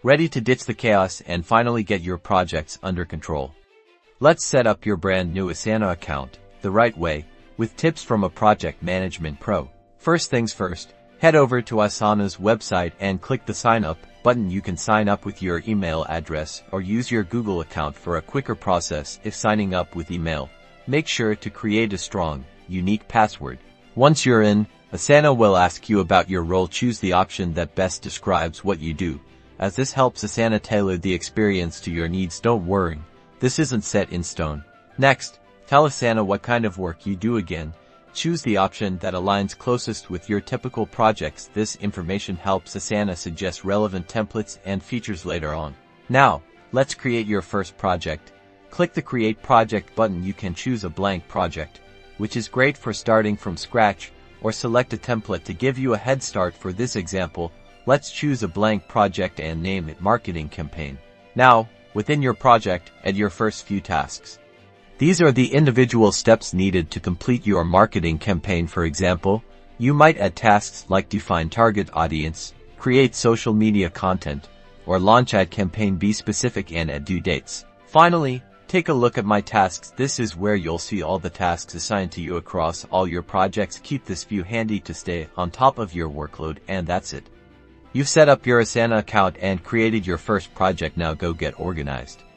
ready to ditch the chaos and finally get your projects under control. Let's set up your brand new Asana account the right way with tips from a project management pro. First things first, head over to Asana's website and click the Sign Up button. You can sign up with your email address or use your Google account for a quicker process if signing up with email. Make sure to create a strong, unique password. Once you're in, Asana will ask you about your role. Choose the option that best describes what you do, as this helps Asana tailor the experience to your needs. Don't worry, this isn't set in stone. Next, tell Asana what kind of work you do. Again, choose the option that aligns closest with your typical projects. This information helps Asana suggest relevant templates and features later on. Now, let's create your first project. Click the Create Project button. You can choose a blank project, which is great for starting from scratch, or select a template to give you a head start. For this example, let's choose a blank project and name it Marketing Campaign. Now, within your project, add your first few tasks. These are the individual steps needed to complete your marketing campaign. For example, you might add tasks like define target audience, create social media content, or launch ad campaign. Be specific and add due dates. Finally, take a look at My Tasks. This is where you'll see all the tasks assigned to you across all your projects. Keep this view handy to stay on top of your workload, and that's it. You've set up your Asana account and created your first project. Now go get organized.